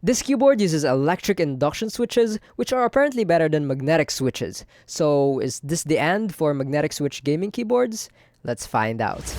This keyboard uses electric induction switches, which are apparently better than magnetic switches. So is this the end for magnetic switch gaming keyboards? Let's find out.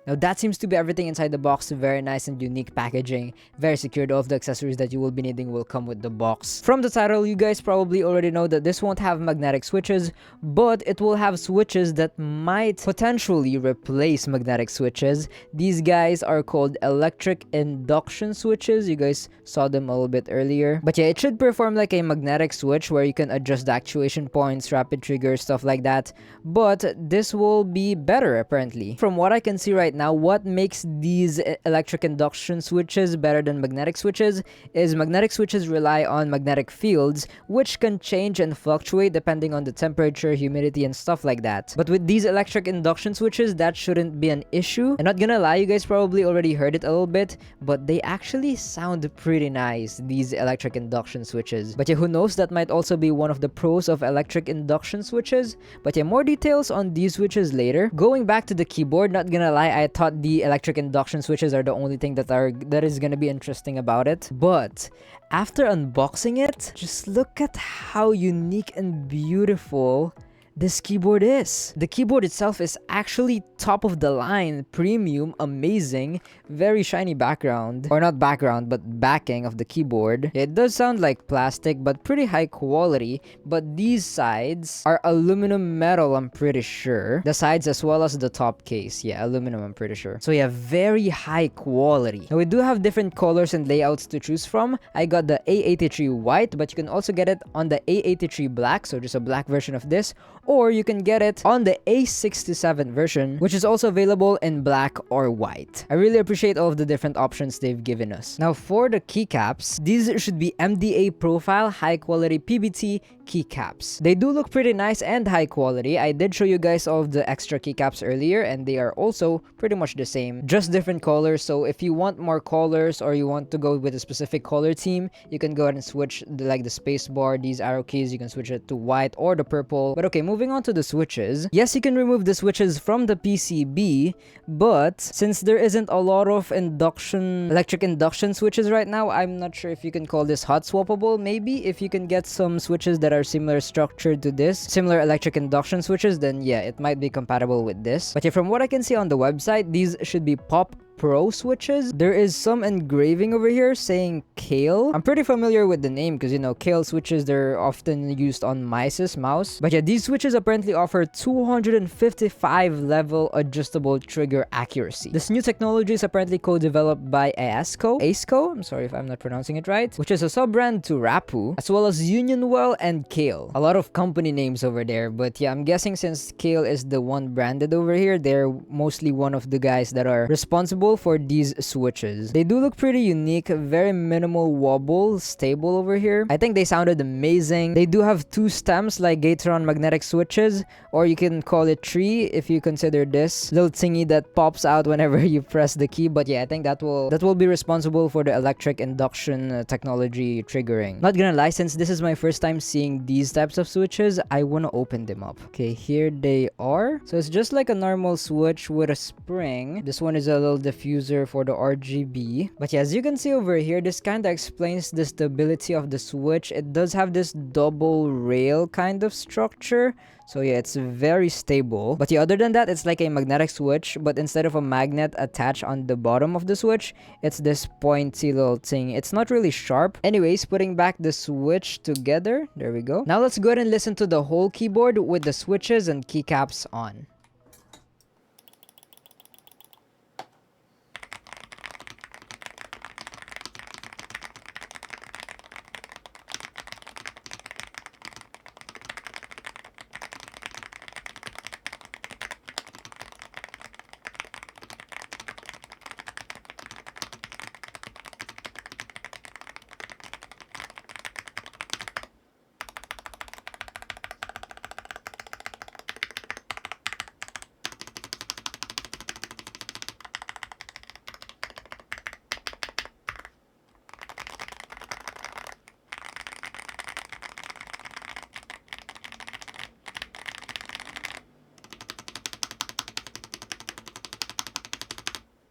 Now that seems to be everything inside the box. Very nice and unique packaging. Very secured. All of the accessories that you will be needing will come with the box. From the title, you guys probably already know that this won't have magnetic switches, but it will have switches that might potentially replace magnetic switches. These guys are called electric induction switches. You guys saw them a little bit earlier. But yeah, it should perform like a magnetic switch where you can adjust the actuation points, rapid triggers, stuff like that. But this will be better apparently. From what I can see right now, what makes these electric induction switches better than magnetic switches is magnetic switches rely on magnetic fields, which can change and fluctuate depending on the temperature, humidity, and stuff like that. But with these electric induction switches, that shouldn't be an issue. I'm not gonna lie, you guys probably already heard it a little bit, but they actually sound pretty nice, these electric induction switches. But yeah, who knows, that might also be one of the pros of electric induction switches. But yeah, more details on these switches later. Going back to the keyboard, not gonna lie, I thought the electric induction switches are the only thing that is gonna be interesting about it. But after unboxing it, just look at how unique and beautiful this keyboard is. The keyboard itself is actually top of the line, premium, amazing, very shiny background, or not background but backing of the keyboard. It does sound like plastic but pretty high quality, but these sides are aluminum metal, I'm pretty sure. The sides as well as the top case, yeah, aluminum, I'm pretty sure. So yeah, very high quality. Now we do have different colors and layouts to choose from. I got the A83 white, but you can also get it on the A83 black, so just a black version of this, or you can get it on the A67 version, which is also available in black or white. I really appreciate all of the different options they've given us. Now for the keycaps, these should be MDA profile high quality PBT keycaps. They do look pretty nice and high quality. I did show you guys all of the extra keycaps earlier, and they are also pretty much the same, just different colors. So if you want more colors or you want to go with a specific color theme, you can go ahead and switch like the space bar, these arrow keys, you can switch it to white or the purple. But okay, moving on to the switches. Yes, you can remove the switches from the PCB, but since there isn't a lot of electric induction switches right now, I'm not sure if you can call this hot swappable. Maybe if you can get some switches that are similar structured to this, similar electric induction switches, then yeah, it might be compatible with this. But yeah, from what I can see on the website, these should be Pop Pro switches. There is some engraving over here saying Kale. I'm pretty familiar with the name because, you know, Kale switches, they're often used on Migss mouse. But yeah, these switches apparently offer 255 level adjustable trigger accuracy. This new technology is apparently co-developed by AESCO, I'm sorry if I'm not pronouncing it right, which is a sub-brand to Rapu, as well as Unionwell and Kale. A lot of company names over there, but yeah, I'm guessing since Kale is the one branded over here, they're mostly one of the guys that are responsible for these switches. They do look pretty unique, very minimal wobble, stable over here. I think they sounded amazing. They do have two stems like Gateron magnetic switches, or you can call it tree if you consider this little thingy that pops out whenever you press the key. But yeah, I think that will be responsible for the electric induction technology triggering. Not gonna lie, since this is my first time seeing these types of switches, I want to open them up. Okay, here they are. So it's just like a normal switch with a spring. This one is a little different diffuser for the RGB. But yeah, as you can see over here, this kind of explains the stability of the switch. It does have this double rail kind of structure. So yeah, it's very stable. But yeah, other than that, it's like a magnetic switch, but instead of a magnet attached on the bottom of the switch, it's this pointy little thing. It's not really sharp. Anyways, putting back the switch together, there we go. Now let's go ahead and listen to the whole keyboard with the switches and keycaps on.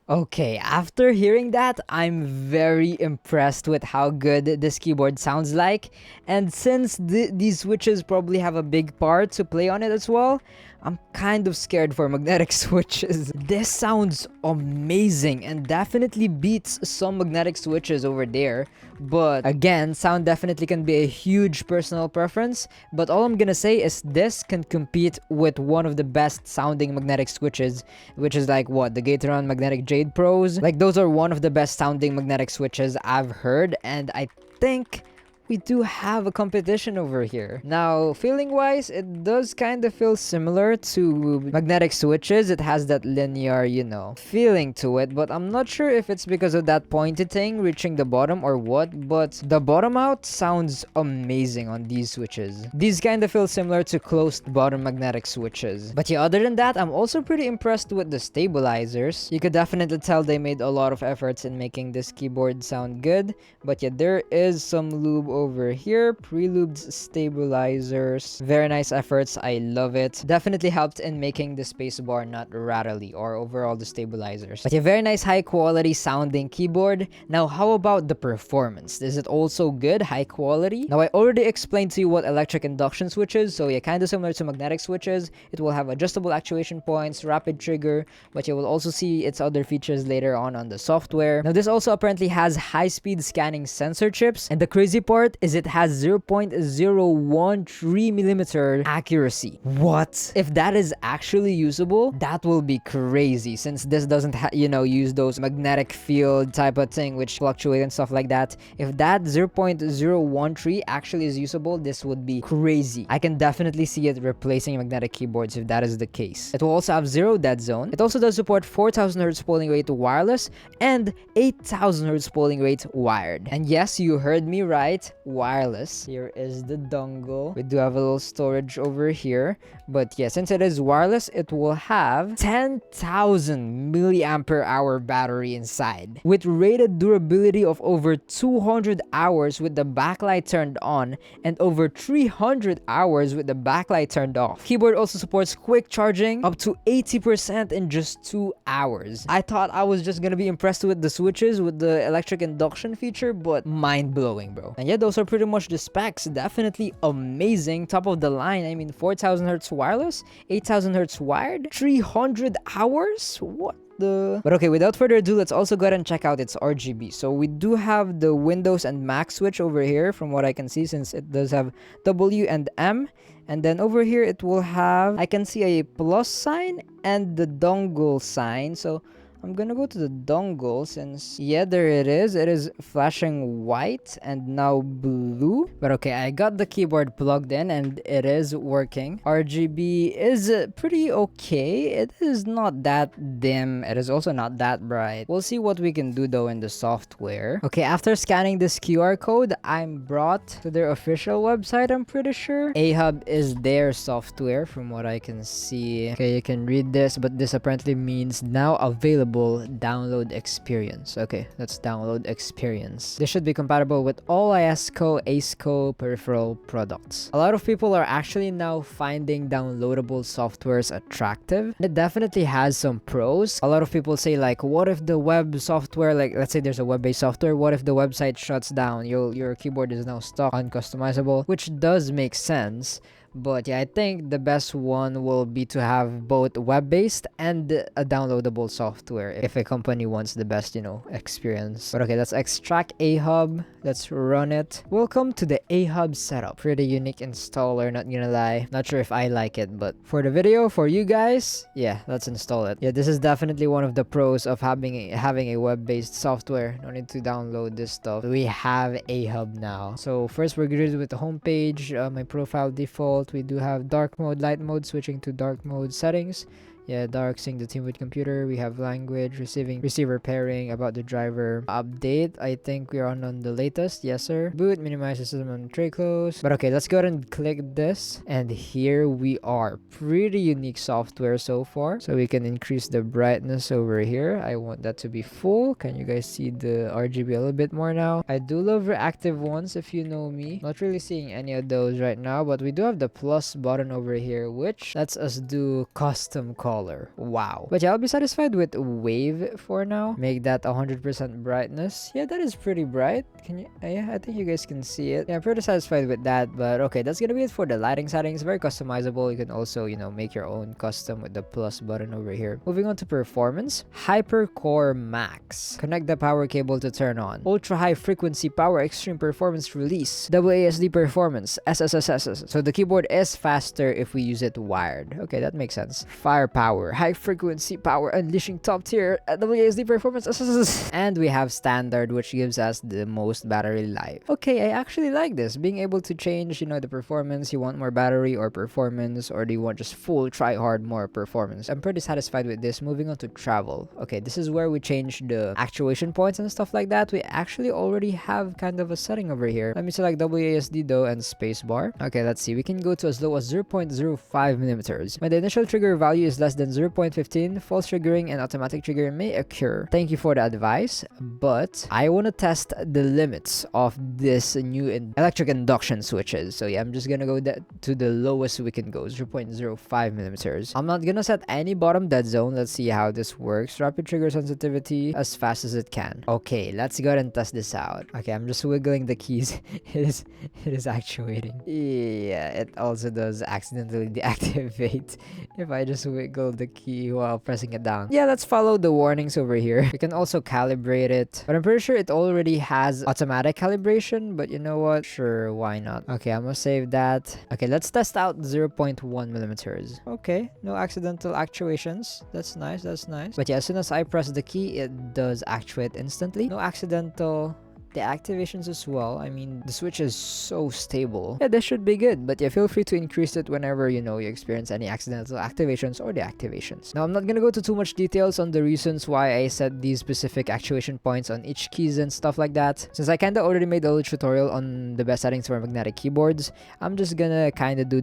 Okay, after hearing that, I'm very impressed with how good this keyboard sounds like. And since these switches probably have a big part to play on it as well, I'm kind of scared for magnetic switches. This sounds amazing and definitely beats some magnetic switches over there. But again, sound definitely can be a huge personal preference. But all I'm gonna say is this can compete with one of the best sounding magnetic switches, which is like what, the Gateron Magnetic Jade Pros. Like those are one of the best sounding magnetic switches I've heard, and I think we do have a competition over here. Now, feeling wise, it does kind of feel similar to magnetic switches. It has that linear, you know, feeling to it, but I'm not sure if it's because of that pointed thing reaching the bottom or what, but the bottom out sounds amazing on these switches. These kind of feel similar to closed bottom magnetic switches. But yeah, other than that, I'm also pretty impressed with the stabilizers. You could definitely tell they made a lot of efforts in making this keyboard sound good. But yeah, there is some lube over here, pre-lubed stabilizers. Very nice efforts, I love it. Definitely helped in making the spacebar not rattly or overall the stabilizers. But yeah, very nice high quality sounding keyboard. Now how about the performance? Is it also good, high quality? Now I already explained to you what electric induction switch is, so yeah, kind of similar to magnetic switches. It will have adjustable actuation points, rapid trigger, but you will also see its other features later on the software. Now this also apparently has high-speed scanning sensor chips, and the crazy part is it has 0.013mm accuracy. What? If that is actually usable, that will be crazy, since this doesn't use those magnetic field type of thing which fluctuate and stuff like that. If that 0.013 actually is usable, this would be crazy. I can definitely see it replacing magnetic keyboards if that is the case. It will also have zero dead zone. It also does support 4000 Hz polling rate wireless and 8000 Hz polling rate wired. And yes, you heard me right, wireless. Here is the dongle. We do have a little storage over here, but yeah, since it is wireless, it will have 10,000 milliampere hour battery inside with rated durability of over 200 hours with the backlight turned on and over 300 hours with the backlight turned off. Keyboard also supports quick charging up to 80% in just 2 hours. I thought I was just gonna be impressed with the switches with the electric induction feature, but mind-blowing, bro. And yeah, those are pretty much the specs. Definitely amazing, top of the line. I mean, 4000 Hz wireless, 8000 Hz wired, 300 hours. What? But okay, without further ado, let's also go ahead and check out its RGB. So we do have the Windows and Mac switch over here from what I can see, since it does have W and M. And then over here it will have, I can see a plus sign and the dongle sign. So I'm gonna go to the dongle, since yeah, there it is. It is flashing white and now blue. But okay, I got the keyboard plugged in and it is working. RGB is pretty okay. It is not that dim. It is also not that bright. We'll see what we can do though in the software. Okay, after scanning this QR code, I'm brought to their official website, I'm pretty sure. A-Hub is their software from what I can see. Okay, you can read this, but this apparently means now available downloadable download experience. Okay, that's download experience. This should be compatible with all AESCO peripheral products. A lot of people are actually now finding downloadable softwares attractive. It definitely has some pros. A lot of people say like, what if the web software, like let's say there's a web-based software, what if the website shuts down? Your keyboard is now stuck, uncustomizable, which does make sense. But yeah, I think the best one will be to have both web-based and a downloadable software if a company wants the best, experience. But okay, let's extract AHub. Let's run it. Welcome to the AHub setup. Pretty unique installer, not gonna lie. Not sure if I like it, but for the video, for you guys, yeah, let's install it. Yeah, this is definitely one of the pros of having a web-based software. No need to download this stuff. We have AHub now. So first we're greeted with the homepage, my profile default. We do have dark mode, light mode, switching to dark mode settings. Yeah, dark, sync the team with computer. We have language, receiver pairing, about the driver. Update, I think we're on the latest. Yes, sir. Boot, minimize the system and tray close. But okay, let's go ahead and click this. And here we are. Pretty unique software so far. So we can increase the brightness over here. I want that to be full. Can you guys see the RGB a little bit more now? I do love reactive ones if you know me. Not really seeing any of those right now, but we do have the plus button over here, which lets us do custom color. Wow. But yeah, I'll be satisfied with wave for now. Make that 100% brightness. Yeah, that is pretty bright. Can you? Yeah, I think you guys can see it. Yeah, I'm pretty satisfied with that. But okay, that's gonna be it for the lighting settings. Very customizable. You can also, make your own custom with the plus button over here. Moving on to performance. Hypercore Max. Connect the power cable to turn on. Ultra high frequency power extreme performance release. AASD performance. SSSS. So the keyboard is faster if we use it wired. Okay, that makes sense. Firepower. High frequency power unleashing top tier WASD performance. And we have standard, which gives us the most battery life. Okay, I actually like this. Being able to change, the performance. You want more battery or performance, or do you want just full try hard more performance? I'm pretty satisfied with this. Moving on to travel. Okay, this is where we change the actuation points and stuff like that. We actually already have kind of a setting over here. Let me select WASD though and spacebar. Okay, let's see. We can go to as low as 0.05 millimeters. When the initial trigger value is less than 0.15, false triggering and automatic triggering may occur. Thank you for the advice, but I want to test the limits of this new electric induction switches. So yeah, I'm just gonna go to the lowest we can go, 0.05 millimeters. I'm not gonna set any bottom dead zone. Let's see how this works. Rapid trigger sensitivity as fast as it can. Okay, let's go ahead and test this out. Okay, I'm just wiggling the keys. it is actuating. Yeah, it also does accidentally deactivate if I just wiggle the key while pressing it down. Yeah, let's follow the warnings over here. We can also calibrate it, but I'm pretty sure it already has automatic calibration, but you know what? Sure, why not? Okay, I'm gonna save that. Okay, let's test out 0.1 millimeters. Okay, no accidental actuations. That's nice, that's nice. But yeah, as soon as I press the key, it does actuate instantly. No accidental deactivations as well. I mean, the switch is so stable. Yeah, this should be good. But yeah, feel free to increase it whenever you experience any accidental activations or deactivations. Now, I'm not gonna go to too much details on the reasons why I set these specific actuation points on each keys and stuff like that. Since I kinda already made a little tutorial on the best settings for magnetic keyboards, I'm just gonna kinda do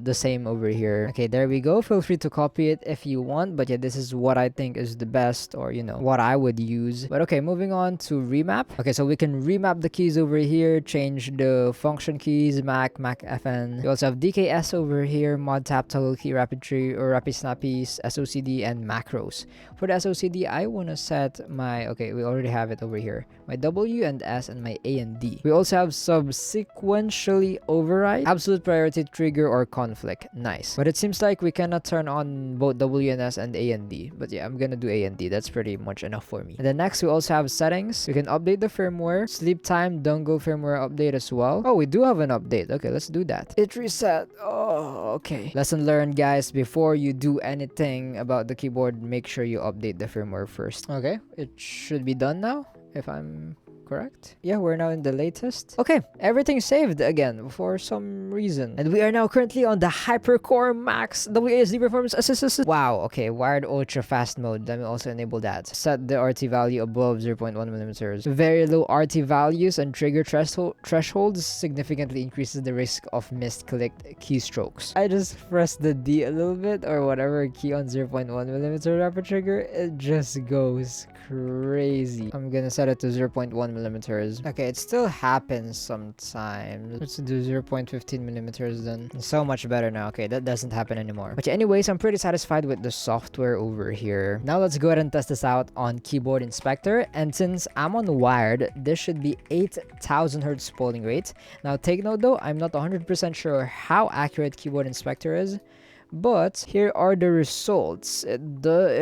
the same over here. Okay, there we go. Feel free to copy it if you want. But yeah, this is what I think is the best, or what I would use. But okay, moving on to remap. Okay, so we can remap the keys over here, change the function keys, Mac FN. We also have DKS over here, mod tap, toggle key, rapid tree or rapid snappies, SOCD, and macros. For the SOCD, I want to set okay, we already have it over here, my W and S and my A and D. We also have subsequentially override, absolute priority, trigger, or conflict. Nice. But it seems like we cannot turn on both W and S and A and D. But yeah, I'm gonna do A and D. That's pretty much enough for me. And then next, we also have settings. We can update the firmware. Sleep time, don't go firmware update as well. Oh, we do have an update. Okay, let's do that. It reset. Oh, okay. Lesson learned, guys. Before you do anything about the keyboard, make sure you update the firmware first. Okay, it should be done now, if I'm correct? Yeah, we're now in the latest. Okay, everything saved again for some reason. And we are now currently on the Hypercore Max WASD Performance Assist. Wow, okay, wired ultra fast mode. Let me also enable that. Set the RT value above 0.1 millimeters. Very low RT values and trigger thresholds significantly increases the risk of misclicked keystrokes. I just pressed the D a little bit or whatever key on 0.1 millimeter rapid trigger. It just goes crazy. I'm gonna set it to 0.1 millimeters. Okay, it still happens sometimes. Let's do 0.15 millimeters then. It's so much better now. Okay, that doesn't happen anymore. But yeah, anyways, I'm pretty satisfied with the software over here. Now let's go ahead and test this out on Keyboard Inspector. And since I'm on wired, this should be 8,000 hertz polling rate. Now take note though, I'm not 100% sure how accurate Keyboard Inspector is. But here are the results. It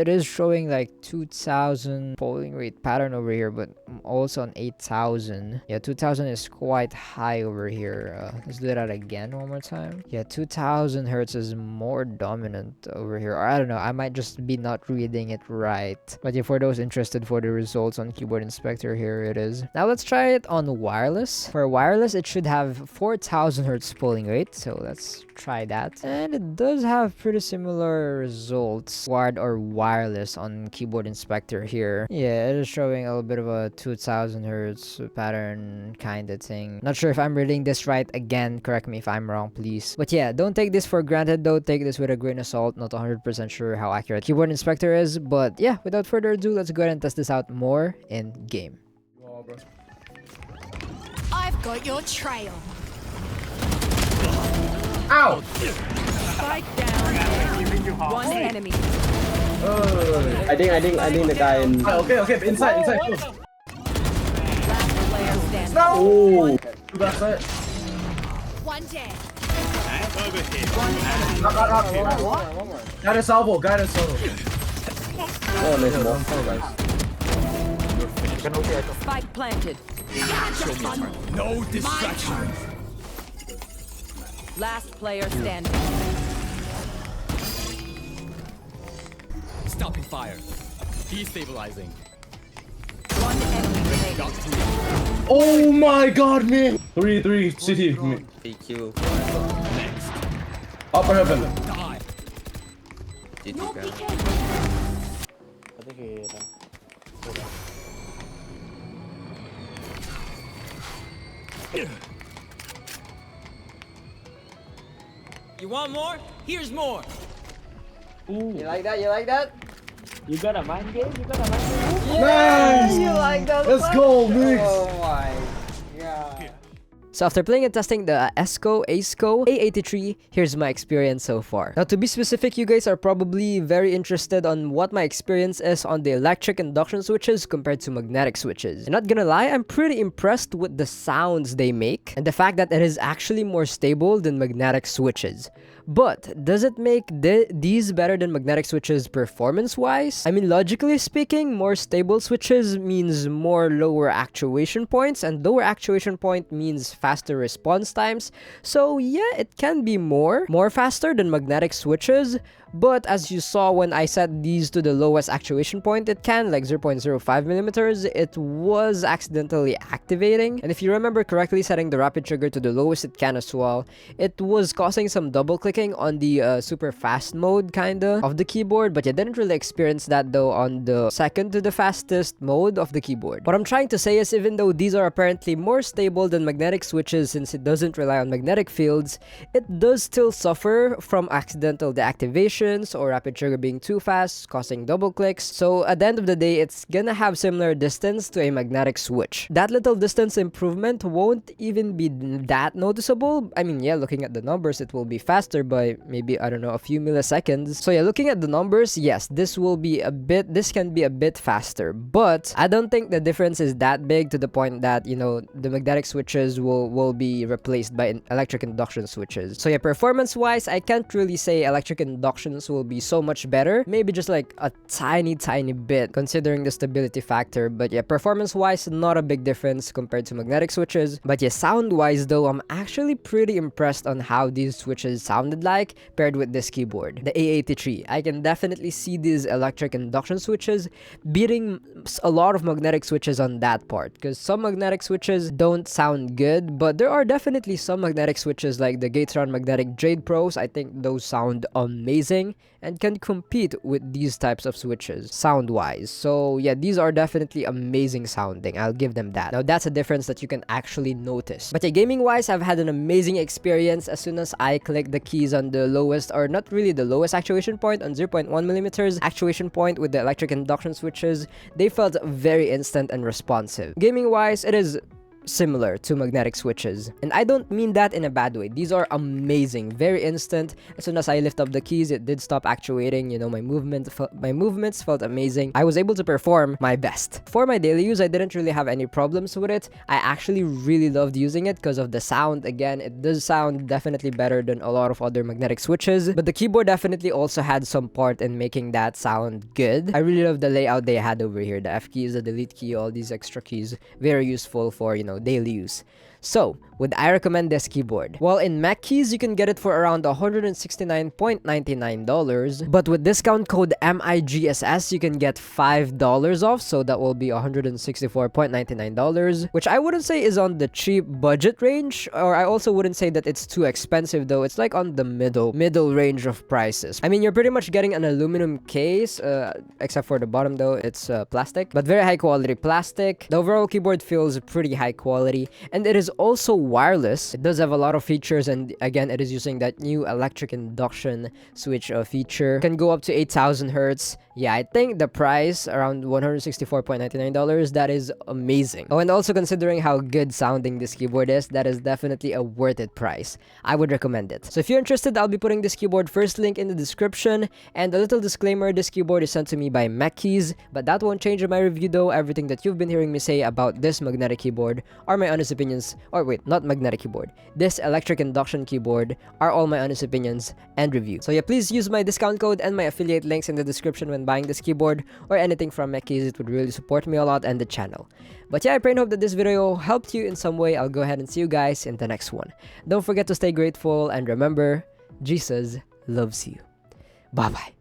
is showing like 2,000 polling rate pattern over here, but also on 8,000. Yeah, 2,000 is quite high over here. Let's do that again one more time. Yeah, 2,000 hertz is more dominant over here. Or I don't know, I might just be not reading it right. But yeah, for those interested for the results on Keyboard Inspector, here it is. Now let's try it on wireless. For wireless, it should have 4,000 hertz polling rate. So let's try that. And it does have pretty similar results, wired or wireless, on Keyboard Inspector here. Yeah, it is showing a little bit of a 2,000 hertz pattern kind of thing. Not sure if I'm reading this right. Again, correct me if I'm wrong, please. But yeah, don't take this for granted though. Take this with a grain of salt. Not 100% sure how accurate Keyboard Inspector is. But yeah, without further ado, let's go ahead and test this out more in game. I've got your trail. Ow! Spike down. One enemy. I think the guy in. Okay, inside. Last player standing. No! Oh! That's it. One dead. Over here. One more. Guide us salvo. Oh, there's more. Guys. Spike planted. No distraction. Last player standing. Stopping fire. Destabilizing. One enemy remaining. Got three. Oh my god, man! 3 city. PQ. Next. Upper heaven. Die. No PK. You want more? Here's more. You like that? You got a mind game? Nice! You like that? Let's go, Miggs! Oh my god. So after playing and testing the AESCO A83, here's my experience so far. Now to be specific, you guys are probably very interested on what my experience is on the electric induction switches compared to magnetic switches. And not gonna lie, I'm pretty impressed with the sounds they make and the fact that it is actually more stable than magnetic switches. But does it make these better than magnetic switches performance-wise? I mean, logically speaking, more stable switches means more lower actuation points, and lower actuation point means faster response times. So yeah, it can be more faster than magnetic switches. But as you saw when I set these to the lowest actuation point, it can, like 0.05 millimeters, it was accidentally activating. And if you remember correctly, setting the rapid trigger to the lowest it can as well, it was causing some double clicking on the super fast mode kinda of the keyboard. But you didn't really experience that though on the second to the fastest mode of the keyboard. What I'm trying to say is, even though these are apparently more stable than magnetic switches since it doesn't rely on magnetic fields, it does still suffer from accidental deactivation or rapid trigger being too fast, causing double clicks. So at the end of the day, it's gonna have similar distance to a magnetic switch. That little distance improvement won't even be that noticeable. I mean, yeah, looking at the numbers, it will be faster by maybe, I don't know, a few milliseconds. So yeah, looking at the numbers, yes, this can be a bit faster, but I don't think the difference is that big to the point that, you know, the magnetic switches will will be replaced by electric induction switches. So yeah, performance-wise, I can't really say electric inductions will be so much better. Maybe just like a tiny bit considering the stability factor. But yeah, performance-wise, not a big difference compared to magnetic switches. But yeah, sound-wise though, I'm actually pretty impressed on how these switches sounded like paired with this keyboard, the A83. I can definitely see these electric induction switches beating a lot of magnetic switches on that part, because some magnetic switches don't sound good, but there are definitely some magnetic switches like the Gatron Magnetic Jade Pros. I think those sound amazing and can compete with these types of switches sound wise. So yeah, these are definitely amazing sounding, I'll give them that. Now that's a difference that you can actually notice. But yeah, gaming wise, I've had an amazing experience. As soon as I click the keys on the lowest, or not really the lowest actuation point, on 0.1mm actuation point with the electric induction switches, they felt very instant and responsive. Gaming wise, it is similar to magnetic switches, and I don't mean that in a bad way. These are amazing, very instant. As soon as I lift up the keys, it did stop actuating. You know, my movements felt amazing. I was able to perform my best. For my daily use, I didn't really have any problems with it. I actually really loved using it because of the sound. Again, it does sound definitely better than a lot of other magnetic switches, but the keyboard definitely also had some part in making that sound good. I really love the layout they had over here, the F keys, the delete key, all these extra keys, very useful for, you know, daily use. So, would I recommend this keyboard? Well, in Migss, you can get it for around $169.99, but with discount code MIGSS, you can get $5 off, so that will be $164.99, which I wouldn't say is on the cheap budget range, or I also wouldn't say that it's too expensive though. It's like on the middle range of prices. I mean, you're pretty much getting an aluminum case, except for the bottom though, it's plastic, but very high quality plastic. The overall keyboard feels pretty high quality, and it is also wireless. It does have a lot of features, and again, it is using that new electric induction switch feature. It can go up to 8,000 hertz. Yeah, I think the price around $164.99, that is amazing. Oh, and also considering how good sounding this keyboard is, that is definitely a worth it price. I would recommend it. So if you're interested, I'll be putting this keyboard first link in the description, and a little disclaimer, this keyboard is sent to me by Migss, but that won't change in my review though. Everything that you've been hearing me say about this magnetic keyboard are my honest opinions, or wait, not magnetic keyboard, this electric induction keyboard are all my honest opinions and review. So yeah, please use my discount code and my affiliate links in the description when buying this keyboard or anything from Migss. It would really support me a lot and the channel. But yeah, I pray and hope that this video helped you in some way. I'll go ahead and see you guys in the next one. Don't forget to stay grateful, and remember, Jesus loves you. Bye bye.